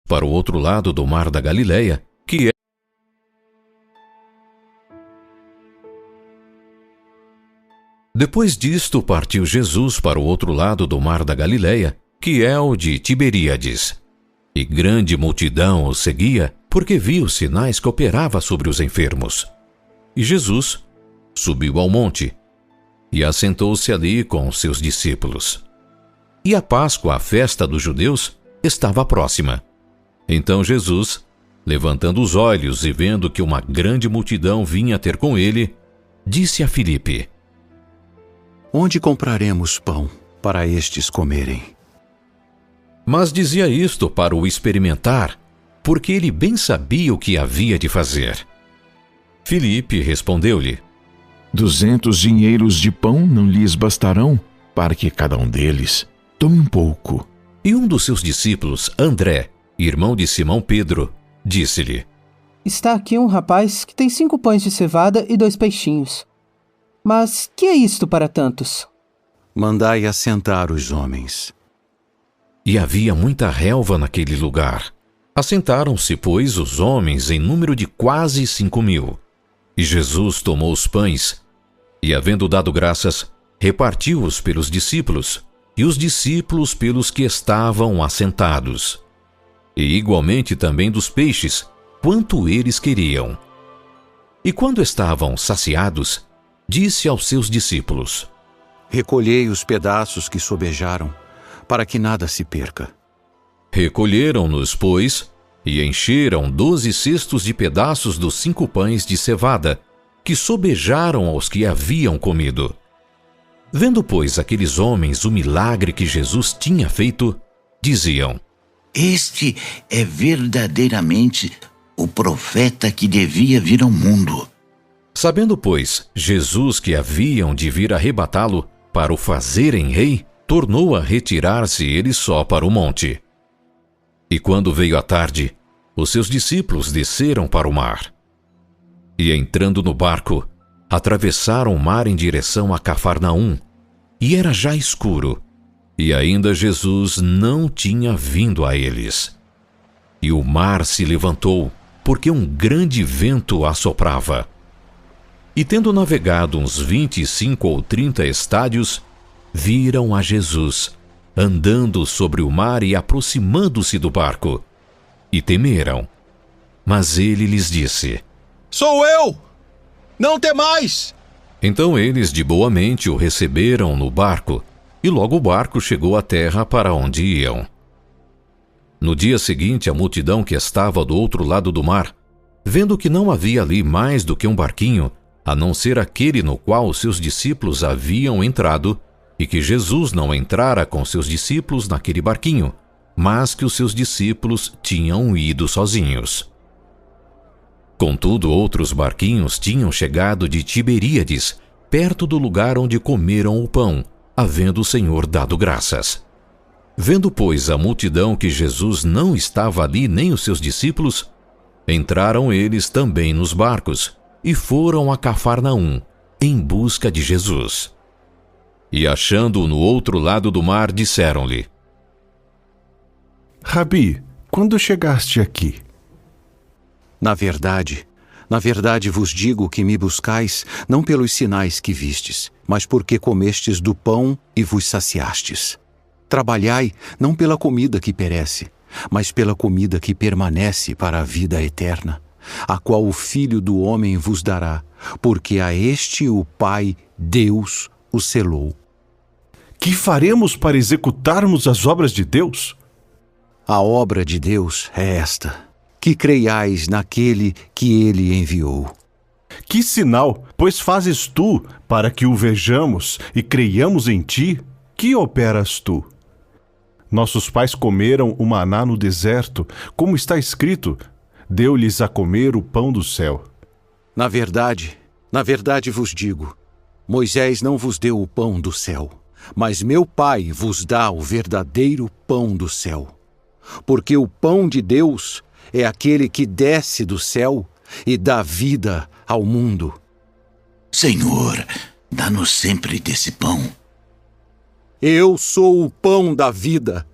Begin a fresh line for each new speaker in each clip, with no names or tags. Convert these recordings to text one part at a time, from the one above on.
para o outro lado do mar da Galileia, que é Depois disto, partiu Jesus para o outro lado do mar da Galileia, que é o de Tiberíades. E grande multidão o seguia, porque via os sinais que operava sobre os enfermos. E Jesus subiu ao monte, e assentou-se ali com os seus discípulos. E a Páscoa, a festa dos judeus, estava próxima. Então Jesus, levantando os olhos e vendo que uma grande multidão vinha ter com ele, disse a Filipe:
Onde compraremos pão para estes comerem?
Mas dizia isto para o experimentar, porque ele bem sabia o que havia de fazer. Filipe respondeu-lhe:
200 dinheiros de pão não lhes bastarão, para que cada um deles tome um pouco.
E um dos seus discípulos, André, irmão de Simão Pedro, disse-lhe:
Está aqui um rapaz que tem 5 pães de cevada e 2 peixinhos. Mas que é isto para tantos?
Mandai assentar os homens.
E havia muita relva naquele lugar. Assentaram-se, pois, os homens em número de quase 5.000. E Jesus tomou os pães, e havendo dado graças, repartiu-os pelos discípulos, e os discípulos pelos que estavam assentados. E igualmente também dos peixes, quanto eles queriam. E quando estavam saciados, disse aos seus discípulos:
Recolhei os pedaços que sobejaram, para que nada se perca.
Recolheram-nos, pois, e encheram 12 cestos de pedaços dos 5 pães de cevada, que sobejaram aos que haviam comido. Vendo, pois, aqueles homens o milagre que Jesus tinha feito, diziam:
Este é verdadeiramente o profeta que devia vir ao mundo.
Sabendo, pois, Jesus que haviam de vir arrebatá-lo para o fazerem rei, tornou a retirar-se ele só para o monte. E quando veio a tarde, os seus discípulos desceram para o mar. E entrando no barco, atravessaram o mar em direção a Cafarnaum, e era já escuro, e ainda Jesus não tinha vindo a eles. E o mar se levantou, porque um grande vento assoprava. E tendo navegado uns 25 ou 30 estádios, viram a Jesus, andando sobre o mar e aproximando-se do barco, e temeram. Mas ele lhes disse:
Sou eu! Não temais!
Então eles de boa mente o receberam no barco, e logo o barco chegou à terra para onde iam. No dia seguinte, a multidão que estava do outro lado do mar, vendo que não havia ali mais do que um barquinho, a não ser aquele no qual os seus discípulos haviam entrado, e que Jesus não entrara com seus discípulos naquele barquinho, mas que os seus discípulos tinham ido sozinhos. Contudo, outros barquinhos tinham chegado de Tiberíades, perto do lugar onde comeram o pão, havendo o Senhor dado graças. Vendo, pois, a multidão que Jesus não estava ali nem os seus discípulos, entraram eles também nos barcos, e foram a Cafarnaum, em busca de Jesus. E achando-o no outro lado do mar, disseram-lhe:
Rabi, quando chegaste aqui?
Na verdade vos digo que me buscais não pelos sinais que vistes, mas porque comestes do pão e vos saciastes. Trabalhai não pela comida que perece, mas pela comida que permanece para a vida eterna, a qual o Filho do Homem vos dará, porque a este o Pai, Deus, o selou.
Que faremos para executarmos as obras de Deus?
A obra de Deus é esta: que creiais naquele que ele enviou.
Que sinal, pois, fazes tu para que o vejamos e creiamos em ti? Que operas tu? Nossos pais comeram o maná no deserto, como está escrito: deu-lhes a comer o pão do céu.
Na verdade vos digo, Moisés não vos deu o pão do céu, mas meu Pai vos dá o verdadeiro pão do céu. Porque o pão de Deus é aquele que desce do céu e dá vida ao mundo.
Senhor, dá-nos sempre desse pão.
Eu sou o pão da vida.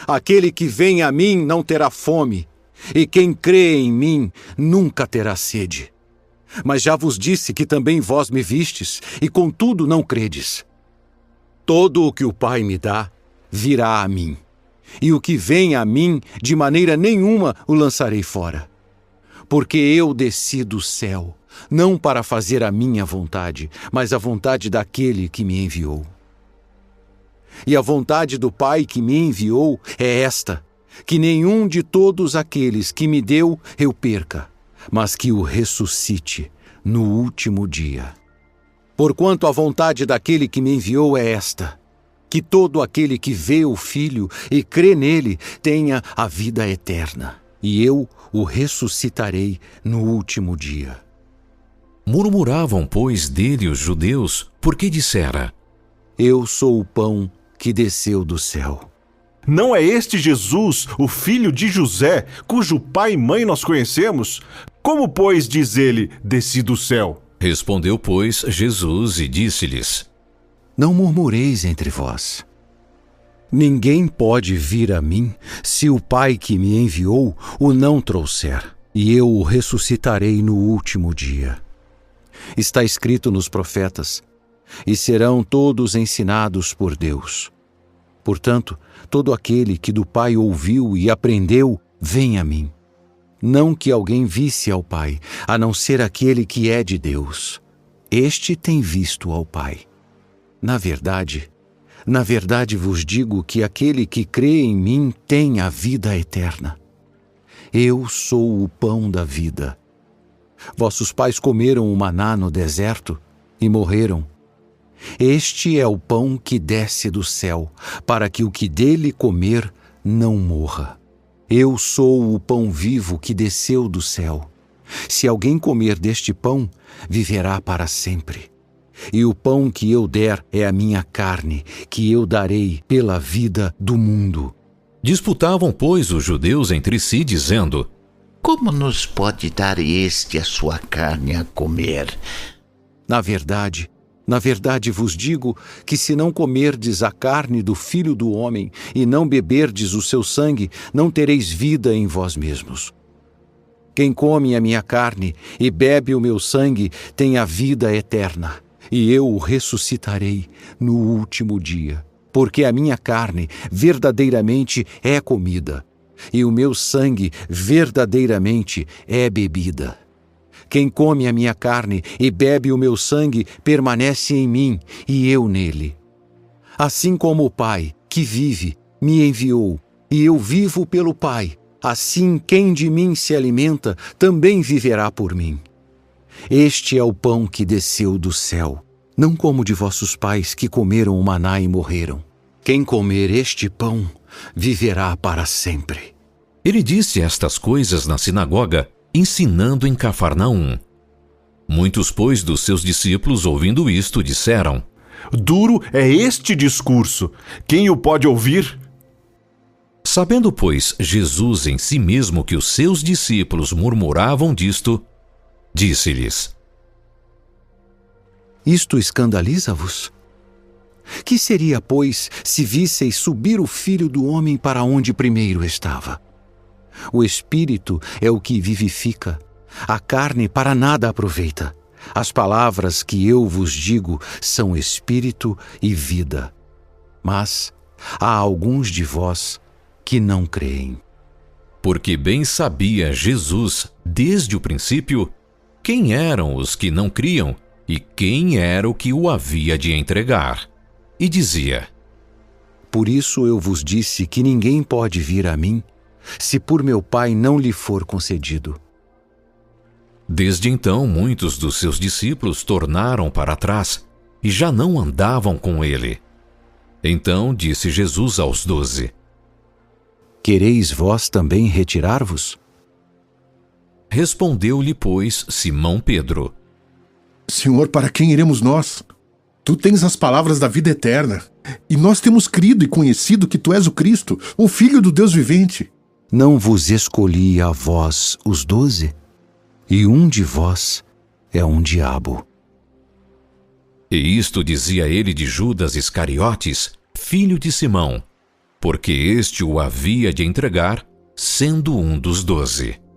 Aquele que vem a mim não terá fome, e quem crê em mim nunca terá sede. Mas já vos disse que também vós me vistes, e contudo não credes. Todo o que o Pai me dá, virá a mim. E o que vem a mim, de maneira nenhuma o lançarei fora. Porque eu desci do céu, não para fazer a minha vontade, mas a vontade daquele que me enviou. E a vontade do Pai que me enviou é esta, que nenhum de todos aqueles que me deu eu perca, mas que o ressuscite no último dia. Porquanto a vontade daquele que me enviou é esta, que todo aquele que vê o Filho e crê nele tenha a vida eterna, e eu o ressuscitarei no último dia.
Murmuravam, pois, dele os judeus, porque dissera:
Eu sou o pão que desceu do céu.
Não é este Jesus, o filho de José, cujo pai e mãe nós conhecemos? Como, pois, diz ele, desci do céu?
Respondeu, pois, Jesus e disse-lhes:
Não murmureis entre vós. Ninguém pode vir a mim se o Pai que me enviou o não trouxer, e eu o ressuscitarei no último dia. Está escrito nos profetas: e serão todos ensinados por Deus. Portanto, todo aquele que do Pai ouviu e aprendeu, vem a mim. Não que alguém visse ao Pai, a não ser aquele que é de Deus. Este tem visto ao Pai. Na verdade vos digo que aquele que crê em mim tem a vida eterna. Eu sou o pão da vida. Vossos pais comeram o maná no deserto e morreram. Este é o pão que desce do céu, para que o que dele comer não morra. Eu sou o pão vivo que desceu do céu. Se alguém comer deste pão, viverá para sempre. E o pão que eu der é a minha carne, que eu darei pela vida do mundo.
Disputavam, pois, os judeus entre si, dizendo:
Como nos pode dar este a sua carne a comer?
Na verdade vos digo que se não comerdes a carne do Filho do Homem e não beberdes o seu sangue, não tereis vida em vós mesmos. Quem come a minha carne e bebe o meu sangue tem a vida eterna, e eu o ressuscitarei no último dia. Porque a minha carne verdadeiramente é comida, e o meu sangue verdadeiramente é bebida. Quem come a minha carne e bebe o meu sangue permanece em mim e eu nele. Assim como o Pai, que vive, me enviou, e eu vivo pelo Pai, assim quem de mim se alimenta também viverá por mim. Este é o pão que desceu do céu, não como de vossos pais que comeram o maná e morreram. Quem comer este pão viverá para sempre.
Ele disse estas coisas na sinagoga, ensinando em Cafarnaum. Muitos, pois, dos seus discípulos, ouvindo isto, disseram:
Duro é este discurso. Quem o pode ouvir?
Sabendo, pois, Jesus em si mesmo que os seus discípulos murmuravam disto, disse-lhes:
Isto escandaliza-vos? Que seria, pois, se visseis subir o Filho do Homem para onde primeiro estava? O Espírito é o que vivifica, a carne para nada aproveita. As palavras que eu vos digo são Espírito e vida. Mas há alguns de vós que não creem.
Porque bem sabia Jesus, desde o princípio, quem eram os que não criam e quem era o que o havia de entregar. E dizia:
Por isso eu vos disse que ninguém pode vir a mim, se por meu Pai não lhe for concedido.
Desde então, muitos dos seus discípulos tornaram para trás e já não andavam com ele. Então disse Jesus aos 12:
Quereis vós também retirar-vos?
Respondeu-lhe, pois, Simão Pedro:
Senhor, para quem iremos nós? Tu tens as palavras da vida eterna, e nós temos crido e conhecido que tu és o Cristo, o Filho do Deus vivente.
Não vos escolhi a vós os 12? E um de vós é um diabo.
E isto dizia ele de Judas Iscariotes, filho de Simão. porque este o havia de entregar, sendo um dos 12.